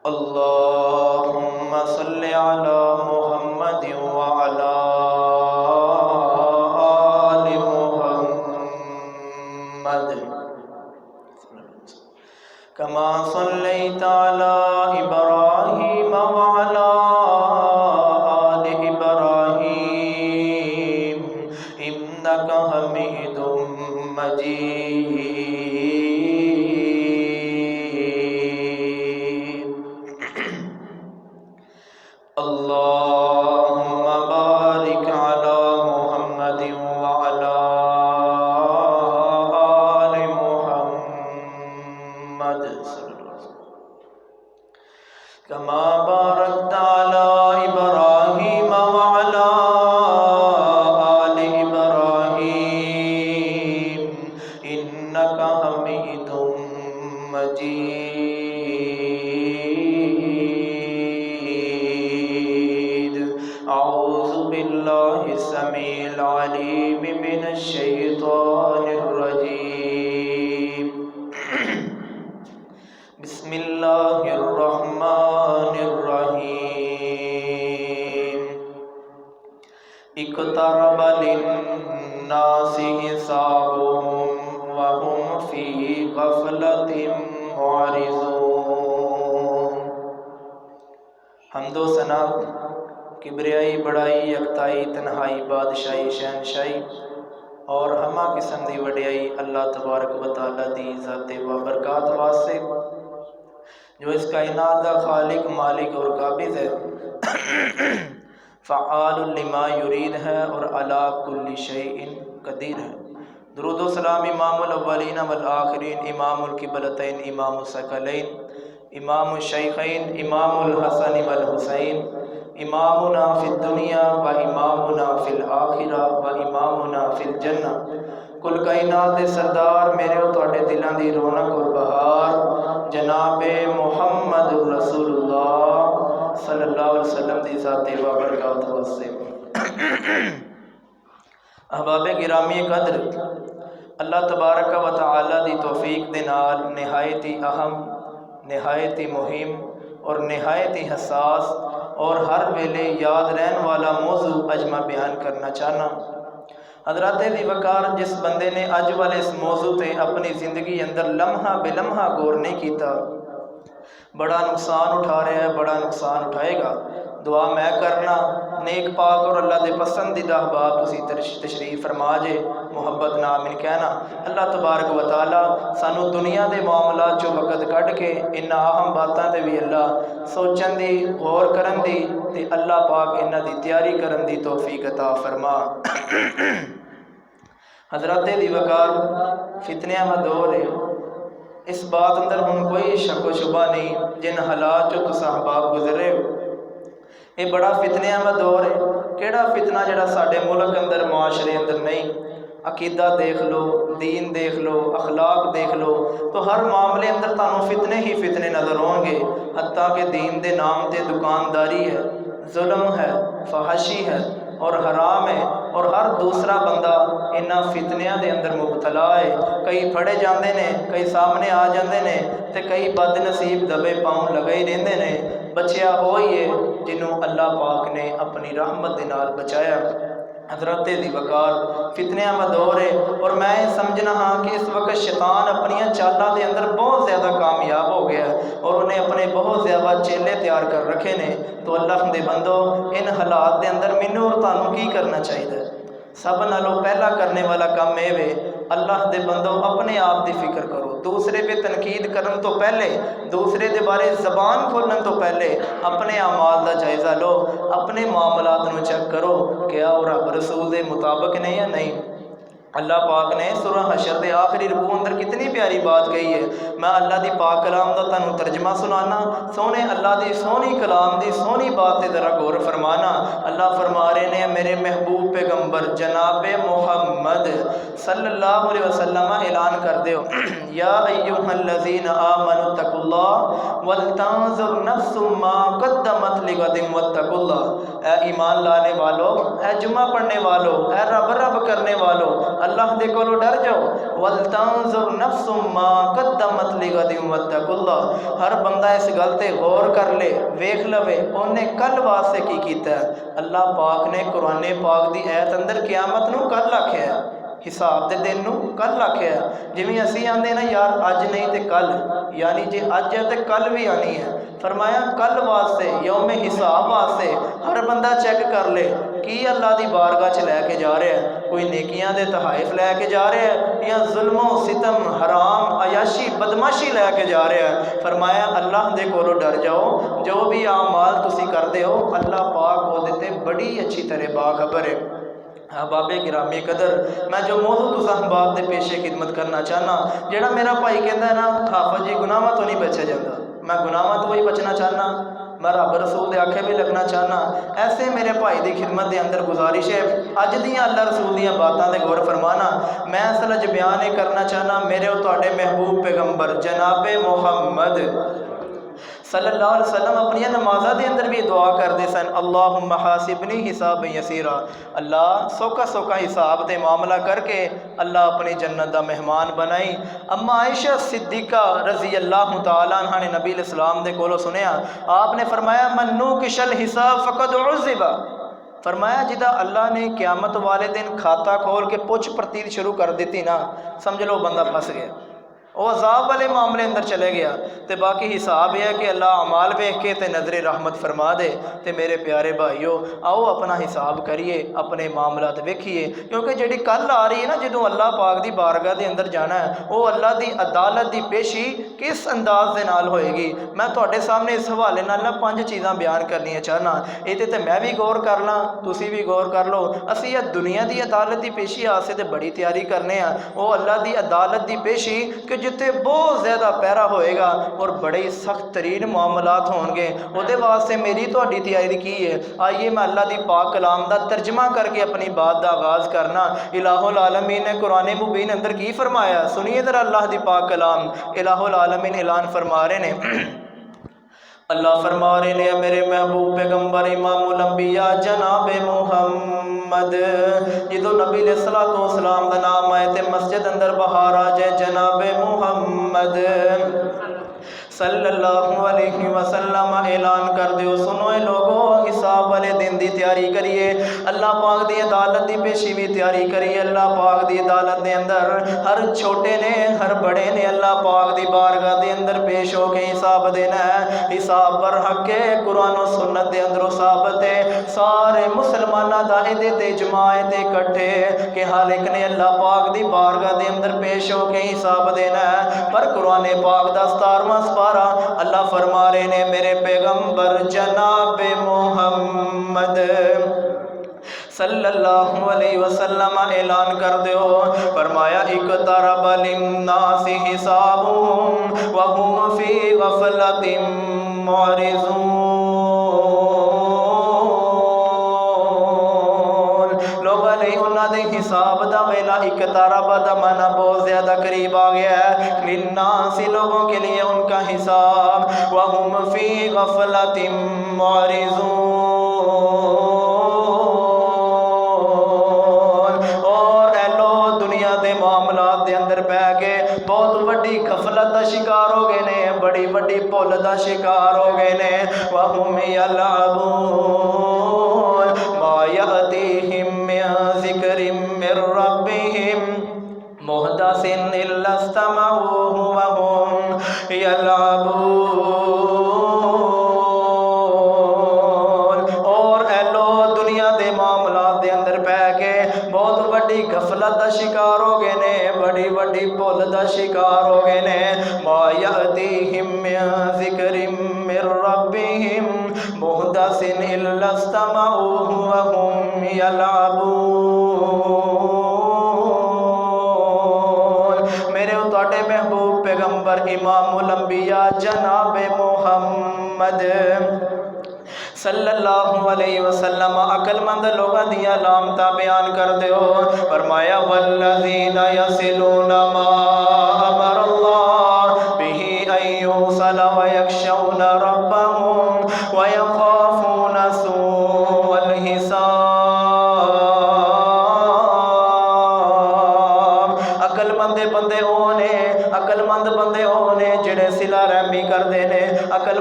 اللهم صل على محمد وعلى آل محمد كما صليت على إبراهيم وعلى آل إبراهيم إنك حميد مجيد. اللهم بارك على محمد وعلى آل محمد كما باركت على إبراهيم وعلى آل إبراهيم إنك حميد مجيد. أعوذ بالله السميع العليم من الشيطان الرجيم. بسم الله الرحمن الرحيم. اقترب للناس حسابهم وهم في غفلة معرضون. حمد و ثنا، کبریائی، بڑائی، یکتائی، تنہائی، بادشاہی، شہنشاہی اور ہمہ قسم دی وڈیائی اللہ تبارک و تعالیٰ دی ذات وبرکات واسطے جو اس کائنات کا خالق، مالک اور قابض ہے، فعال لما یرید ہے اور علی کل شیء قدیر ہے. درود و سلام امام الاولین والآخرین، امام القبلتین، امام الثقلین، امام الشیخین، امام الحسن والحسین، امامنا فی الدنیا و امامنا فی الآخرہ و امامنا فی الجنہ. کل کائنات دے سردار، میرے اور تواڈے دلاں دی رونق اور بہار جناب محمد رسول اللہ صلی اللہ علیہ وسلم دی ذات وبرکات واسطے. احباب گرامی قدر، اللہ تبارک و تعالی دی توفیق دے نال نہایت ہی اہم، نہایت ہی مہم اور نہایت ہی حساس اور ہر ویلے یاد رہن والا موضوع اج میں بیان کرنا چاہنا. حضرات دی وقار، جس بندے نے اج والے اس موضوع تے اپنی زندگی اندر لمحہ بے لمحہ غور نہیں کیتا، بڑا نقصان اٹھا رہا ہے، بڑا نقصان اٹھائے گا. دعا میں کرنا نیک پاک اور اللہ دے پسندیدہ احباب تسی تشریف فرما جے، محبت نام ان کہنا. اللہ تبارک و تعالی سانو دنیا دے معاملات چو وقت کڈ کے ان اہم باتاں تے بھی اللہ سوچن دی، غور کرن دی تے اللہ پاک انہاں دی تیاری کرن دی توفیق عطا فرما. حضرات دی وقار، فتنیاں دا دور ہے. اس بات اندر ہن کوئی شک و شبہ نہیں جن حالات جو تساں احباب گزرے ہو. یہ بڑا فتنیاں دا دور ہے. کیڑا فتنہ جڑا ساڈے ملک اندر، معاشرے اندر نہیں؟ عقیدہ دیکھ لو، دین دیکھ لو، اخلاق دیکھ لو، تو ہر معاملے اندر تانوں فتنے ہی فتنے نظر ہوں گے. حتیٰ کہ دین دے نام تے دکانداری ہے، ظلم ہے، فحشی ہے اور حرام ہے، اور ہر دوسرا بندہ انہاں فتنیاں دے اندر مبتلا ہے. کئی پھڑے جاندے نے، کئی سامنے آ جاندے نے تے کئی بد نصیب دبے پاؤں لگے ہی رہندے نے. بچیا ہوئی ہے جنہوں اللہ پاک نے اپنی رحمت دے نال بچایا. حضرت دی وقار، فتنیاں دا دور ہے اور میں سمجھنا ہاں کہ اس وقت شیطان اپنی چالاں دے اندر بہت زیادہ کامیاب ہو گیا ہے اور انہیں اپنے بہت زیادہ چیلے تیار کر رکھے نے. تو اللہ دے بندو، ان حالات دے اندر مینوں اور تانوں کی کرنا چاہیے؟ سب نالوں پہلا کرنے والا کام اے وے، اللہ دے بندو اپنے آپ دی فکر کرو. دوسرے پہ تنقید کرن تو پہلے، دوسرے دے بارے زبان کھولن تو پہلے اپنے اعمال دا جائزہ لو، اپنے معاملات نو چیک کرو کیا وہ رب رسول دے مطابق نے یا نہیں. اللہ پاک نے سورہ حشر دے آخری رکوع اندر کتنی پیاری بات کہی ہے. میں اللہ دی پاک کلام دا تانوں ترجمہ سنانا، سونے اللہ دی سونی کلام دی سونی بات تے ذرا غور فرمانا. اللہ فرما رہے نے میرے محبوب پیغمبر جناب محمد صلی اللہ علیہ وسلم اعلان کر دیو، یا ایھا الذین آمنوا اتقوا اللہ ولتنظر نفس ما قدمت لغد واتقوا اللہ. اے ایمان لانے والو، اے جمعہ پڑھنے والو، اے رب رب کرنے والو، اللہ دے کولو ڈر جاؤ، وَلْتَنْظُرْ نَفْسٌ مَا قَدَّمَتْ لِغَدٍ وَاتَّقُوا اللَّهَ، ہر بندہ اس گل تے غور کر لے، ویکھ لوے اونے کل واسطے کی کیتا ہے۔ اللہ پاک نے قرآن پاک دی ایت اندر قیامت نو کل آکھیا ہے، حساب دے دن نو کل آکھیا ہے۔ جویں اسی آندے نا یار اج نہیں تے کل، یعنی جے اج ہے تے کل بھی آنی ہے۔ فرمایا کل واسطے، یوم حساب واسطے ہر بندہ چیک کر لے کی اللہ دی بارگاہ چ لے کے جا رہا ہے، کوئی نیکیاں دے تحائف لے کے جا رہا ہے یا ظلم و ستم حرام عیاشی بدماشی لے کے جا رہا ہے۔ فرمایا اللہ دے کولو ڈر جاؤ، جو بھی اعمال تسی کردے ہو اللہ پاک وہ دیتے بڑی اچھی طرح باخبر ہے۔ احباب گرامی قدر، میں جو موضوع تو صاحب دے پیشے خدمت کرنا چاہنا، جڑا میرا بھائی کہندا ہے نا حافظ جی گناہاں تو نہیں بچا جاتا، میں گناہاں تو وہی بچنا چاہنا، میں رب رسول دے آکھے بھی لگنا چاہنا۔ ایسے میرے بھائی دی خدمت دے اندر گزارش ہے، اج دیاں اللہ رسول دیاں باتاں دے غور فرمانا۔ میں اصل اج بیان کرنا چاہنا میرے اور تواڈے محبوب پیغمبر جناب محمد صلی اللہ علیہ وسلم اپنی نمازہ دے اندر بھی دعا کردے سن، اللہم حاسبنی حسابا یسیرا، اللہ سوکھا سوکھا حساب تے معاملہ کر کے اللہ اپنی جنت دا مہمان بنائی۔ اما عائشہ صدیقہ رضی اللہ تعالیٰ عنہ نے نبی علیہ السلام دے کولو سنیا، آپ نے فرمایا من نوکش الحساب فقد عذب، فرمایا جدا اللہ نے قیامت والے دن کھاتا کھول کے پوچھ پرتیت شروع کر دیتی نا، سمجھ لو بندہ پھنس گیا، وہ عذاب والے معاملے اندر چلے گیا۔ تے باقی حساب یہ ہے کہ اللہ اعمال ویکھ کے تے نظر رحمت فرما دے۔ تے میرے پیارے بھائیو آؤ اپنا حساب کریے، اپنے معاملات ویکھیے، کیونکہ جڑی کل آ رہی ہے نا جدوں اللہ پاک دی بارگاہ دے اندر جانا ہے، وہ اللہ دی عدالت دی پیشی کس انداز دے نال ہوئے گی۔ میں تواڈے سامنے اس حوالے نال نا 5 چیزاں بیان کرنیاں چاہنا، یہ تے میں بھی غور کر لاں، تسی بھی غور کر لو۔ اسی یہ دنیا دی عدالت دی پیشی واسطے تے بڑی تیاری کرنے ہیں، وہ اللہ دی عدالت دی پیشی کہ جتے بہت زیادہ پیرا ہوئے گا اور بڑے سخت ترین معاملات ہون گے، وہ دے واسطے میری تہاڈی تیاری کی ہے۔ آئیے میں اللہ دی پاک کلام دا ترجمہ کر کے اپنی بات دا آغاز کرنا۔ الہ العالمین نے قرآن مبین اندر کی فرمایا، سنیے ذرا اللہ دی پاک کلام۔ الہ العالمین اعلان فرما رہے ہیں، اللہ فرما رہے نے میرے محبوب پیغمبر امام الانبیاء جناب محمد، جدو نبی علیہ السلام دا نام آئے تے مسجد اندر بہار آ جائے، جناب محمد صلی اللہ علیہ وسلم اعلان کر دیو، سنو اے لوگو حساب والے دن دی تیاری کریے، اللہ پاک دی عدالت دی پیشی بھی تیاری کریے۔ اللہ پاک دی عدالت دے اندر ہر چھوٹے نے ہر بڑے نے اللہ پاک دی بارگاہ دے اندر پیش ہو کے حساب دینا ہے۔ حساب پر حق ہے، قرآن و سنت دے اندر ثابت ہے، سارے مسلمانہ دا دے تے جماعت اکٹھے کہ ہر ایک نے اللہ پاک دی بارگاہ دے اندر پیش ہو کے حساب دینا ہے۔ پر قرآن پاک دا 17واں اللہ فرما رہے نے میرے پیغمبر جناب محمد صلی اللہ علیہ وسلم اعلان کر دیو، فرمایا اقترب للناس حسابهم وهم فی غفلۃ معرضون، لوگ علیہ انہاں دے حساب دا ویلا اقترب دا معنی بہت زیادہ قریب آ گیا ہے، للناس لوگوں کے لیے ان کا حساب، وهم فی غفلۃ معرضون، معاملات دے اندر بہ کے بہت وڈی غفلت دا شکار ہو گئے نے، بڑی وڈی بھول دا شکار ہو گئے نے۔ وَهُمْ يَلْعَبُونَ مَا يَأْتِيهِم مِّن ذِكْرٍ مِّن رَّبِّهِمْ مُحْدَثٍ إِلَّا اسْتَمَعُوهُ وَهُمْ يَلْعَبُونَ، اور اے لوگ دنیا دے معاملات دے اندر بہ کے بہت وڈی غفلت دا شکار ہو گئے نے، بڑی وڈی بھول دا شکار ہو گئے نے۔ ما یأتیہم من ذکر من ربہم محدث الا استمعوہ وہم یلعبون۔ میرے تواڈے محبوب پیغمبر امام الانبیاء جناب محمد صلی اللہ علیہ وسلم عقل مند لوگاں دی علامتاں بیان کر دیو، فرمایا والذین یصلون ما امر اللہ بہ ان یوصل ویخشون ربہم ویخافون سوء الحساب،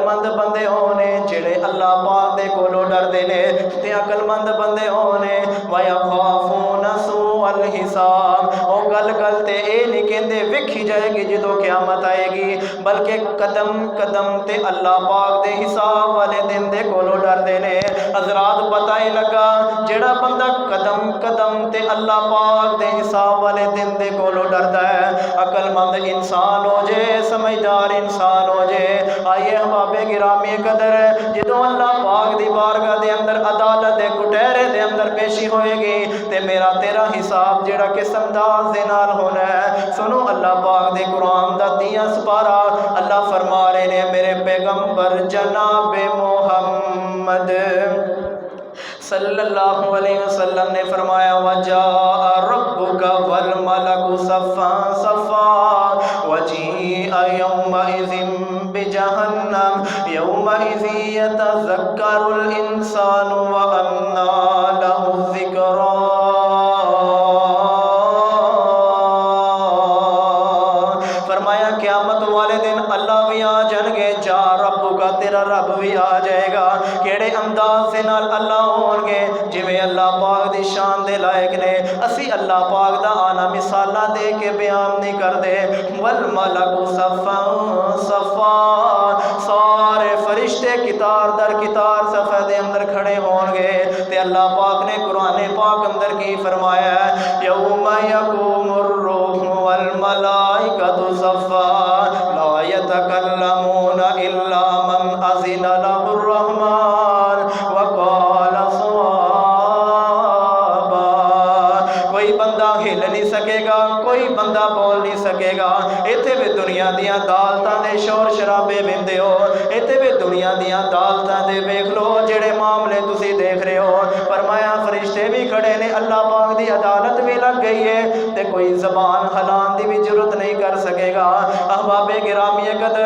مند بندے ہونے جڑے اللہ پاک دے کولو ڈردے نے تے عقل مند بندے ہونے وَيَخَافُونَ سُوءَ الْحِسَابِ او گل گل تے اے نہیں کہندے ویکھی جائے گی جدوں قیامت آئے گی بلکہ قدم قدم تے اللہ پاک دے حساب والے دن دے کولو ڈردے نے حضرات پتہ ہی لگا جڑا بندہ قدم قدم تے اللہ پاک دے حساب والے دن دے کولو ڈردا ہے عقل مند انسان ہو جے سمجھدار انسان ہو جے آئیے احباب گرامی قدر جدوں اللہ پاک دی بارگاہ دے اندر عدالت دے کٹہرے دے اندر پیشی ہوئے گی تے میرا تیرا حساب جڑا قسم انداز دے نال ہونا ہے سنو اللہ پاک دے قرآن دا 30 سپارہ اللہ فرما رہے نے میرے پیغمبر جناب محمد صلی اللہ علیہ وسلم نے فرمایا وَجَاءَ رَبُّكَ وَالْمَلَكُ صَفًّا صَفًّا وَجِيءَ يَوْمَئِذٍ بِجَهَنَّمَ يَوْمَئِذٍ يَتَذَكَّرُ الْإِنسَانُ وَأَنَّىٰ لَهُ الذِّكْرَىٰ فرمایا قیامت والے دن اللہ بھی آ جان گے جا رب کا تیرا رب بھی آ جائے گا کیڑے انداز سے نال اللہ ہون گے جویں اللہ پاک دی شان دے لائق نے اسی اللہ پاک دا آنا مثالاں دے کے بیان نہیں کر دے والملک صفا صفا سارے فرشتے کتار در کتار صفے دے اندر کھڑے ہون گے تے اللہ پاک نے قرآن پاک اندر کی فرمایا ہے یوم یقوم الروح والملائکۃ صفا لا یتکلمون الا من اذن له الرحمن وقال صوابا کوئی بندہ ہل نہیں سکے گا کوئی بندہ بول نہیں سکے گا ایتھے بھی دنیا دیاں عدالتاں دے شور شرابے ویندے ہو ایتھے بھی دنیا دیاں عدالتاں دے ویکھ لو جڑے معاملے تسی دیکھ رہے ہو فرمایا فرشتے بھی کھڑے نے اللہ پاک دی عدالت بھی لگ گئی ہے تے کوئی زبان ہلان دی بھی ضرورت نہیں کر سکے گا احباب گرامی قدر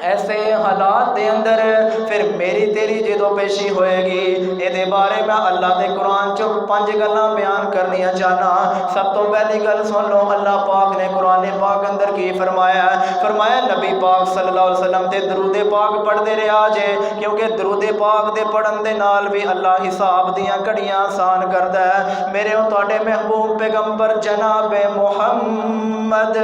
ایسے حالات دے اندر پھر میری تیری جدو پیشی ہوئے گی اے دے بارے میں اللہ دے قرآن چو 5 گلاں بیان کرنیاں چاہنا سب تو پہلی گل سن لو اللہ پاک نے قرآن پاک اندر کی فرمایا فرمایا نبی پاک صلی اللہ علیہ وسلم تے درود پاک پڑھ دے رہا جے کیونکہ درود پاک دے پڑھن دے نال بھی اللہ حساب دیاں کڑیاں آسان کردا ہے میرے اور تواڈے محبوب پیغمبر جناب محمد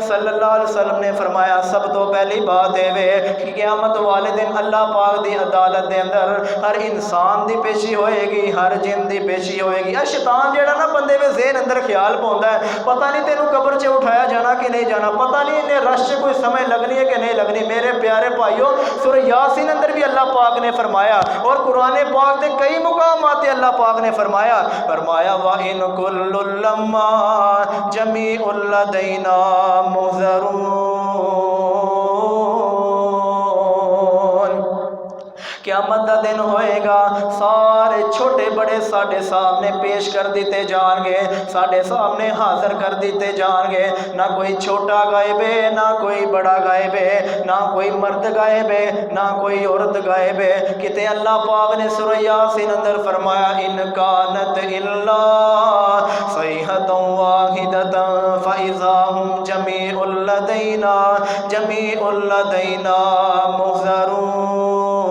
صلی اللہ علیہ وسلم نے فرمایا سب تو پہلی بات ہے کہ قیامت والے دن اللہ پاک دی عدالت دے اندر ہر انسان دی پیشی ہوئے گی ہر جن دی پیشی ہوئے گی شیطان جیڑا نا بندے میں ذہن اندر خیال پوندا ہے پتہ نہیں تینوں قبر سے اٹھایا جانا کہ نہیں جانا پتہ نہیں انہیں رش سے کوئی سمجھ لگنی ہے کہ نہیں لگنی میرے پیارے بھائیو سورہ یاسین اندر بھی اللہ پاک نے فرمایا اور قرآن پاک دے کئی مقامات اللہ پاک نے فرمایا وَإِن كُلٌّ لَمَّا جَمِيعٌ لَدَيْنَا مُحْضَرُونَ قیامت دا دن ہوئے گا سارے چھوٹے بڑے ساڈے سامنے پیش کر دیتے جان گے ساڈے سامنے حاضر کر دیتے جان گے نہ کوئی چھوٹا غائب ہے نہ کوئی بڑا غائب ہے نہ کوئی مرد غائب ہے نہ کوئی عورت غائب ہے کتے اللہ پاک نے سورہ یاسین اندر فرمایا ان کانت الا صیحۃ واحدۃ فاذا هم جمیع لدینا محضرون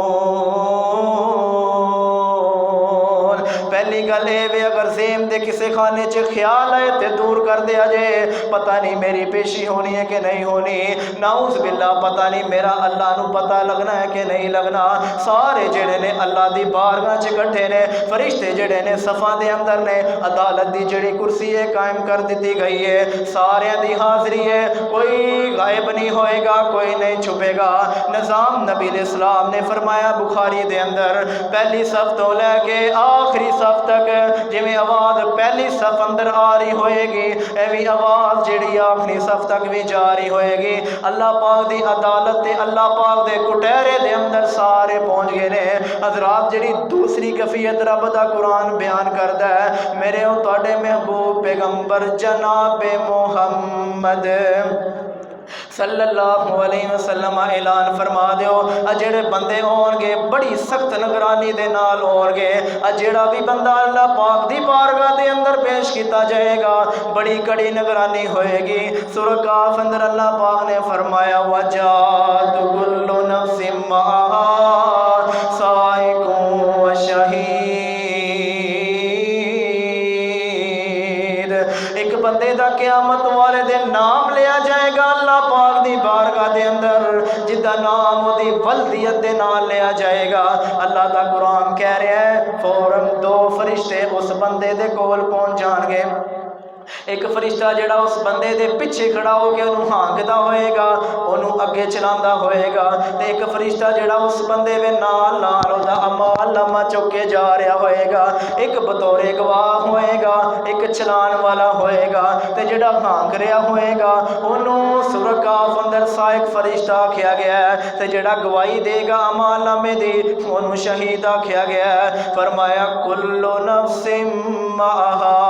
پہلی گل اے اگر ذہن دے کسے خانے چ خیال آئے تے دور کر دیا جے پتہ نہیں میری پیشی ہونی ہے کہ نہیں ہونی نعوذ باللہ پتہ نہیں میرا اللہ نو پتہ لگنا ہے کہ نہیں لگنا سارے جڑے نے اللہ دی بارگاہ چ اکٹھے نے فرشتے جڑے نے صفاں دے اندر نے عدالت دی جڑی کرسی ہے قائم کر دیتی گئی ہے سارے دی حاضری ہے کوئی غائب نہیں ہوئے گا کوئی نہیں چھپے گا نظام نبی اسلام نے فرمایا بخاری دے اندر پہلی صف تو لے کے آخری صف تک جویں آواز پہلی صف اندر آ رہی ہوئے گی ایویں آواز جڑی آخری صف تک بھی جاری ہوئے گی اللہ پاک دی عدالت تے اللہ پاک دے کٹہرے دے اندر سارے پہنچ گئے نے حضرات جڑی دوسری کیفیت رب دا قرآن بیان کردا ہے میرے اور تواڈے محبوب پیغمبر جناب محمد صلی اللہ علیہ وسلم اعلان فرما دیو جڑے بندے ہون گے بڑی سخت نگرانی دے نال ہون گے جڑا بھی بندہ اللہ پاک دی بارگاہ دے اندر پیش کیتا جائے گا بڑی کڑی نگرانی ہوئے گی سورہ کاف اندر اللہ پاک نے فرمایا وجات کل نفس معها سائق وشہید۔ ایک بندے دا قیامت والے دن نام لیا جائے گا اللہ پاک دی بارگاہ دے اندر، جدا نام دی ولدیت دے نال لیا جائے گا۔ اللہ دا قرآن کہہ رہا ہے فوراً دو فرشتے اس بندے دے کول پہنچ جان گے۔ ایک فرشتہ جڑا اس بندے دے پیچھے کھڑا ہو کے انہوں ہانکدا ہوئے گا، انہوں اگے چلاندا ہوئے گا، تے ایک فرشتہ جڑا اس بندے دے نال نال دا اعمال نامہ چک کے جا رہا ہوئے گا، ایک بطور گواہ ہوئے گا، ایک چلان والا ہوئے گا، تے جڑا ہانک رہا ہوئے گا انہوں سورہ کاف اندر سائق فرشتہ آکھیا گیا ہے، تے جڑا گواہی دے گا اعمال نامے دی انہوں شہید آکھیا گیا ہے۔ فرمایا کل نفس معها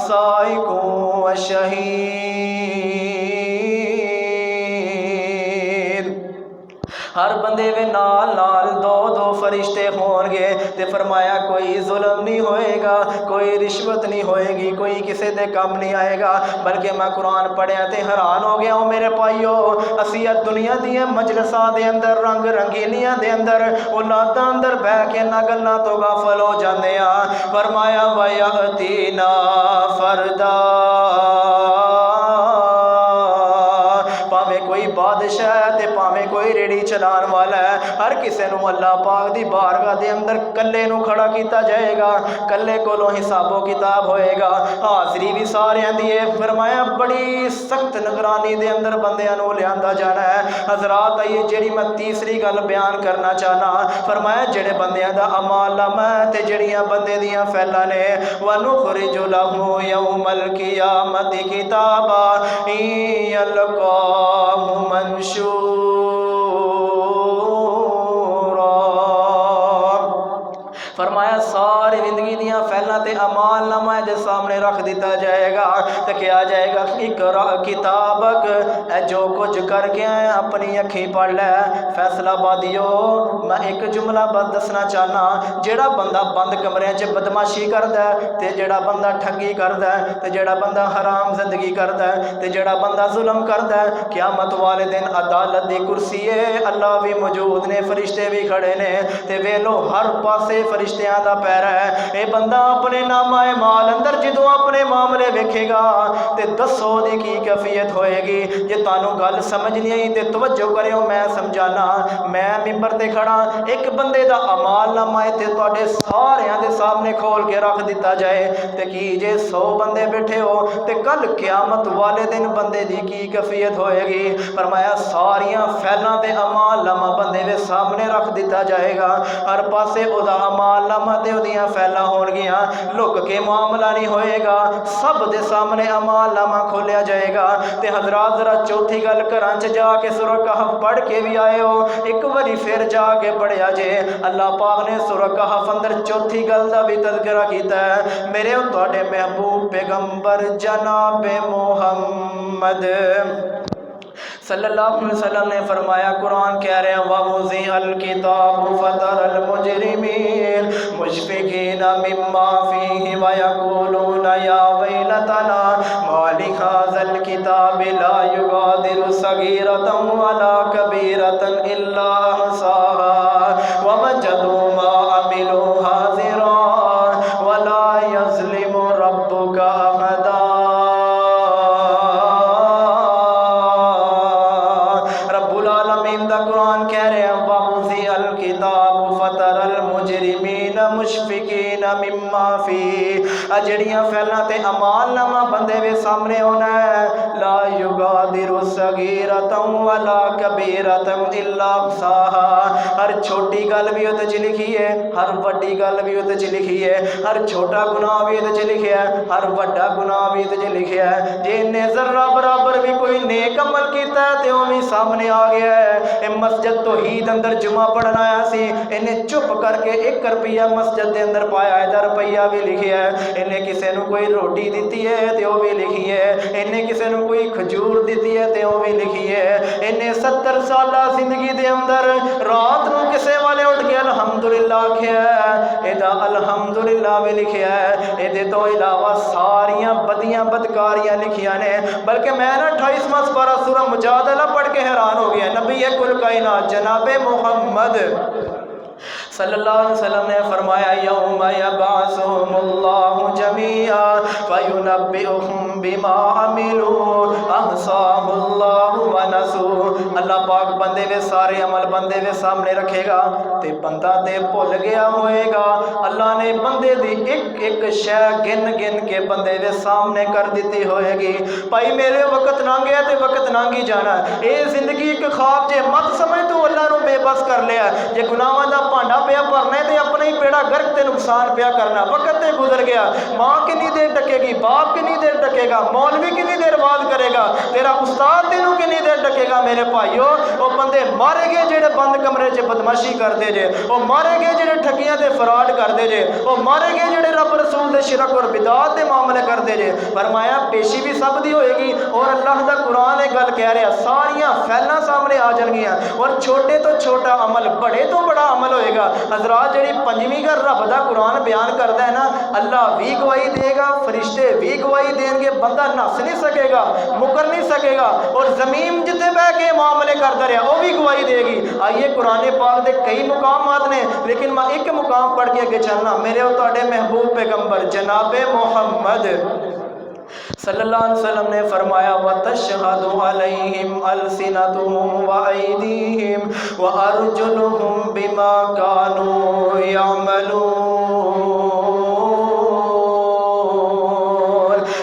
سائق وشہید۔ ہر بندے میں نال نال دو دو فرشتے ہون گے، تے فرمایا کوئی ظلم نہیں ہوئے گا، کوئی رشوت نہیں ہوئے گی، کوئی کسی دے کم نہیں آئے گا۔ بلکہ میں قرآن پڑھیا تے حیران ہو گیا ہوں میرے بھائیو، اسی دنیا دی مجلساں دے اندر رنگ رنگینیاں دے اندر اولاداں اندر بہ کے نہ گلاں تو غافل ہو جاندے ہاں۔ فرمایا وَيَأْتِينَا فَرْدًا، پاویں کوئی بادشاہ ہے تے پاویں کوئی ریڑی چلان والا ہے، ہر کسے نو اللہ پاک دی بارگاہ دے اندر کلے نو کھڑا کیتا جائے گا، کلے کولوں حساب و کتاب ہوئے گا، حاضری بھی سارے دی ہے۔ فرمایا بڑی سخت نگرانی دے اندر بندیاں نو لیاندا جانا ہے۔ حضرات آئیے جڑی میں تیسری گل بیان کرنا چاہنا، فرمایا جڑے بندیاں دا اعمال نامہ تے جڑیاں بندے دیاں فعلاں نے وَنُخْرِجُ لَهُ يَوْمَ الْقِيَامَةِ كِتَابًا يَلْقَاهُ مَنشُورًا۔ فرمایا ساری زندگی دیاں فعلاں تے اعمال نامہ دے سامنے رکھ دیتا جائے گا، تے کہا جائے گا اقرا کتابک، اے جو کچھ کر کے آئے اپنی اکھیں پڑھ لے۔ فیصلہ بادیو میں ایک جملہ بس دسنا چاہنا، جیڑا بندہ بند کمرے چ بدماشی کردا ہے، تے جیڑا بندہ ٹھگی کردا ہے، تے جیڑا بندہ حرام زندگی کردا ہے، تے جیڑا بندہ ظلم کردا ہے، قیامت والے دن عدالت دی کرسی ہے، اللہ بھی موجود نے، فرشتے بھی کھڑے نے، تے ویلو ہر پاسے فرشتیاں دا پیرا ہے۔ اے بندہ اپنے نامہ اعمال اندر جدوں اپنے معاملے ویکھے گا تے دسو دی کی کیفیت ہوئے گی۔ جے تانوں گل سمجھ نہیں آئی تے توجہ کریو، میں سمجھانا۔ میں ممبر تے کھڑا، ایک بندے دا اعمال نامہ تے تواڈے ساریاں دے سامنے کھول کے رکھ دیتا جائے تے کی جے 100 بندے بیٹھے ہو تے کل قیامت والے دن بندے دی کی کیفیت ہوئے گی۔ فرمایا ساریاں فعلاں تے اعمال نامہ بندے دے سامنے رکھ دیتا جائے گا، ہر پاسے او دا اعمال نامہ تے اودیاں فعلاں ہون گیاں، لک کے معاملہ نہیں ہوئے گا، سب دے سامنے اعمال نامہ کھولیا جائے گا۔ تے حضرات ذرا چوتھی گل گھراں چ جا کے سورہ کہف پڑھ کے بھی آئے ہو، ایک واری پھر جا کے پڑھیا جے۔ اللہ پاک نے سورہ کہف اندر چوتھی گل دا بھی تذکرہ کیتا ہے، میرے تواڈے محبوب پیغمبر جناب محمد صلی اللہ علیہ وسلم نے فرمایا، قرآن کہہ رہے ہیں وَوُضِعَ الْكِتَابُ فَتَرَى الْمُجْرِمِينَ مُشْفِقِينَ مِمَّا فِيهِ وَيَقُولُونَ يَا وَيْلَتَنَا مَا لِهَذَا الْكِتَابِ لَا يُغَادِرُ صَغِيرَةً وَلَا كَبِيرَةً إِلَّا أَحْصَاهَا وَوَجَدُوا مَا عَمِلُوا حَاضِرًا وَلَا يَظْلِمُ رَبُّكَ أَحَدًا۔ قرآن کہہ رہے ہیں وَوُضِعَ الْكِتَابُ فَتَرَى الْمُجْرِمِينَ مُشْفِقِينَ مِمَّا فِيهِ، جڑیاں فعلاں تے اعمال نامہ بندے دے سامنے ہونا ہے، لا يُغَادِرُ صَغِيرَةً وَلَا كَبِيرَةً إِلَّا أَحْصَاهَا، ہر چھوٹی گل بھی اُتے چ لکھی ہے، ہر وڈی گل بھی اُتے چ لکھی ہے، ہر چھوٹا گناہ بھی اُتے چ لکھیا ہے، ہر وڈا گناہ بھی اُتے چ لکھیا ہے۔ جے نے ذرہ برابر بھی کوئی نیک عمل کیتا ہے تے وہ بھی سامنے آ گیا ہے۔ مسجد توحید اندر جمعہ پڑھنا آیا سی، انہیں چپ کر کے 1 روپیہ مسجد دے اندر پایا ہے، 10 روپیہ بھی لکھیا ہے۔ انہیں کسے نو کوئی روٹی دیتی ہے تے وہ بھی لکھی ہے، انہیں کسے نو کوئی کھجور دیتی ہے تے وہ بھی لکھی ہے۔ انہیں 70 سالہ زندگی دے اندر رات نو کسے والے اٹھ کے الحمدللہ آکھیا ہے، ایدہ الحمدللہ بھی لکھیا ہے، ایدے تو علاوہ ساریاں بدیاں بدکاریاں لکھیاں نے۔ بلکہ میں نا 28واں سپارہ سورہ مجادلہ پڑھ کے حیران ہو گیا، نبی کل کائنات جناب محمد صلی اللہ علیہ وسلم نے فرمایا یوم یبعثہم اللہ جمیعا فینبئہم بما عملوا احصاہ اللہ ونسوا۔ اللہ پاک بندے وے سارے عمل بندے وے سامنے رکھے گا تے بندہ تے بھول گیا ہوئے گا۔ اللہ نے بندے دی ایک ایک شے گن گن کے بندے وے سامنے کر دیتی ہوئے گی۔ بھائی میرے وقت نانگیا تے وقت نانگی جانا ہے، اے زندگی ایک خواب جے مت سمجھ تو اللہ نو بے بس کر لیا جے گناہاں دا پانڈا پیا بھرنا تے اپنے ہی بیڑا گرک تے نقصان پیا کرنا۔ وقت تے گزر گیا، ماں کنی دیر ڈکے گی، باپ کنی دیر ڈکے گا، مولوی کنی دیر واز کرے گا، تیرا استاد تینوں کنی دیر ڈکے گا۔ میرے بھائیو وہ بندے مارے گئے جڑے بند کمرے چ بدماشی کرتے جے، وہ مارے گئے جڑے ٹھگیاں تے فراڈ کرتے جے، وہ مارے گئے جڑے رب رسول دے شرک اور بدعات دے معاملے کرتے جے۔ فرمایا پیشی بھی سب دی ہوئے گی، اور اللہ دا قرآن ایک گل کہہ رہا ساریاں فیلاں سامنے آ جان گیاں، اور چھوٹے تو چھوٹا عمل بڑے تو بڑا عمل ہوئے گا۔ حضرات جڑی پنجویں کا رب دا قرآن بیان کرتا ہے نا، اللہ بھی گواہی دے گا، فرشتے بھی گواہی دیں گے، بندہ نس نہیں سکے گا، مکر نہیں سکے گا، اور زمین جتے بہ کے معاملے کرتا رہا وہ بھی گواہی دے گی۔ آئیے قرآن پاک دے کئی مقامات نے، لیکن میں ایک مقام پڑھ کے اگے چلنا، میرے اور تواڈے محبوب پیغمبر جناب محمد صلی اللہ علیہ وسلم نے فرمایا وَتَشْهَدُ عَلَيْهِمْ أَلْسِنَتُهُمْ وَأَيْدِيهِمْ وَأَرْجُلُهُمْ بِمَا كَانُوا يَعْمَلُونَ۔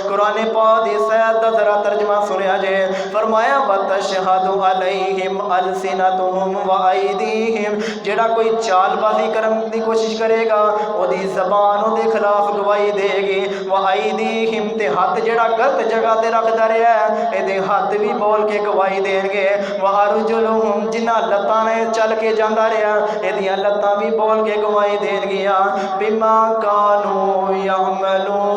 قرآن پاک دی سید دا ذرا ترجمہ سنیا جے، فرمایا وَتَشْهَدُ عَلَيْهِمْ أَلْسِنَتُهُمْ وَأَيْدِيهِمْ، جڑا کوئی چال بازی کرنے دی کوشش کرے گا او دی زبان او دے خلاف گواہی دے گی، وَأَيْدِيهِمْ تے ہاتھ جڑا غلط جگہ تے رکھدا رہیا ہے اے دے ہاتھ بھی بول کے گواہی دین گے، وَأَرْجُلُهُمْ جنہ لتاں نے چل کے جاندا رہیا اے دیاں لتاں بھی بول کے گواہی دین گیاں، بِمَا كَانُوا يَعْمَلُونَ،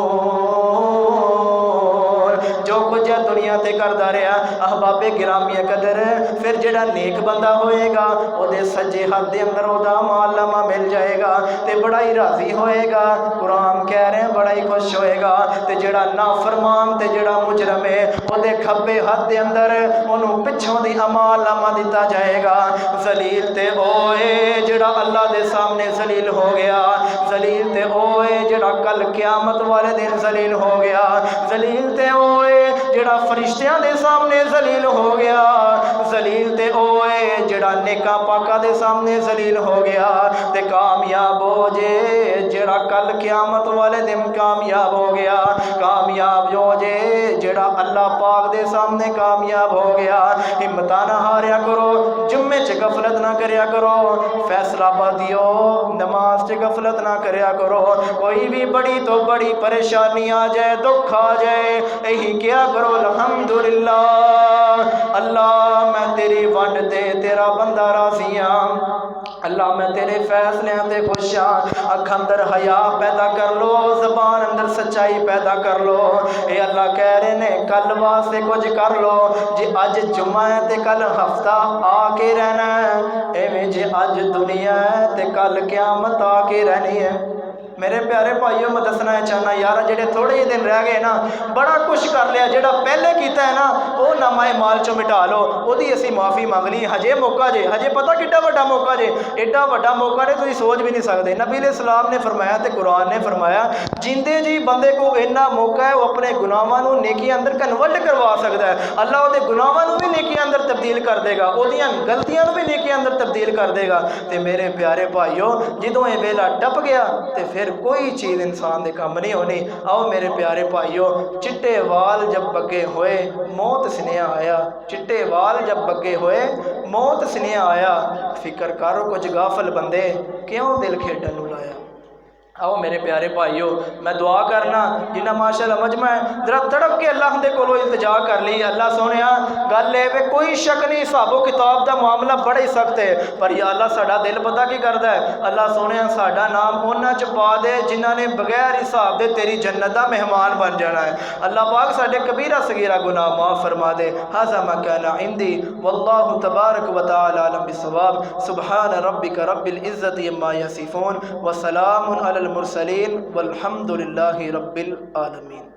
جو کچھ دنیا تے کردا رہیا۔ احباب گرامی قدر پھر جڑا نیک بندہ ہوئے گا او دے سجے ہاتھ دے اندر او دا مال نامہ مل جائے گا تے بڑا ہی راضی ہوئے گا، قرآن کہہ رہے ہیں بڑا ہی خوش ہوئے گا۔ تے جڑا نافرمان تے جڑا مجرم ہے او دے کھبے ہاتھ دے اندر انہوں پچھوں دی امال نامہ دیتا جائے گا۔ ذلیل تے اوئے جڑا اللہ دے سامنے ذلیل ہو گیا، ذلیل تے اوئے جڑا کل قیامت والے دن ذلیل ہو گیا، ذلیل تے اوئے جڑا فرشتیاں دے سامنے ذلیل ہو گیا، ذلیل تے اوئے جڑا نیکاں پاکاں دے سامنے ذلیل ہو گیا، تے کامیاب ہو جے جڑا کل قیامت والے دن کامیاب ہو گیا، کامیاب ہو جے جڑا اللہ پاک دے سامنے کامیاب ہو گیا۔ ہمتاں نہ ہاریا کرو، جمعے چ غفلت نہ کریا کرو، فیصلہ بادیو نماز چ غفلت نہ کریا کرو، کوئی بھی بڑی تو بڑی پریشانی آ جائے، دکھ آ جائے، یہی کیا کرو الحمدللہ اللہ میں تیری ونڈ تے تیرا بندہ راضی ہاں، اللہ میں تیرے فیصلے تے خوش ہاں۔ اکھ اندر حیا پیدا کر لو، زبان اندر سچائی پیدا کر لو۔ اے اللہ کہہ رہے نے کل واسطے کچھ کر لو، جی اج جمعہ ہے تے کل ہفتہ آ کے رہنا ہے، ایویں جی اج دنیا ہے تے کل قیامت آ کے رہنی ہے۔ میرے پیارے بھائیوں میں دسنا چاہنا یار جڑے تھوڑے ہی دن رہ گئے نا بڑا کچھ کر لیا، جڑا پہلے کیتا ہے نا وہ نامہ مال چوں مٹا لو، وہ دی اسی معافی مانگ لی، ہجے موقع جے، ہجے پتہ کڈا وڈا موقع جے، ایڈا وڈا موقع ہے تسی سوچ بھی نہیں سکتے۔ نبی علیہ السلام نے فرمایا تے قرآن نے فرمایا جیندے جی بندے کو اتنا موقع ہے وہ اپنے گناہاں نو نیکی اندر کنورٹ کروا سکتا ہے، اللہ وہ دے گناہاں نو بھی نیکی اندر تبدیل کر دے گا، وہ دیاں غلطیاں نو بھی نیکی اندر تبدیل کر دے گا۔ تے میرے پیارے بھائیو جدوں یہ ویلا ٹپ گیا تے پھر کوئی چیز انسان دے کام نہیں ہونی۔ آؤ میرے پیارے بھائیو چٹے وال جب بگے ہوئے موت سنیا آیا، چٹے وال جب بگے ہوئے موت سنیا آیا، فکر کرو کچھ غافل بندے کیوں دل کھیڈن نو لایا۔ آؤ میرے پیارے بھائیو، میں دعا کرنا جنہ ماشاءاللہ مجمع ہے ذرا تڑپ کے اللہ دے کولو التجا کر لی، اللہ سونیا گل ہے کوئی شک نہیں حساب و کتاب دا معاملہ بڑا ہی سخت ہے، پر یا اللہ ساڈا دل پتہ کی کردا ہے، اللہ سونیا ساڈا نام انہاں چ پا دے جنہاں نے بغیر حساب دے تیری جنت دا مہمان بن جانا ہے۔ اللہ پاک ساڈے کبیرہ صغیرہ گناہ معاف فرما دے۔ ھذا ما کان عندی واللہ تبارک و تعالی عالم بالصواب۔ سبحان ربک رب العزت عما یصفون وسلام علی المرسلین والحمد للہ رب العالمین۔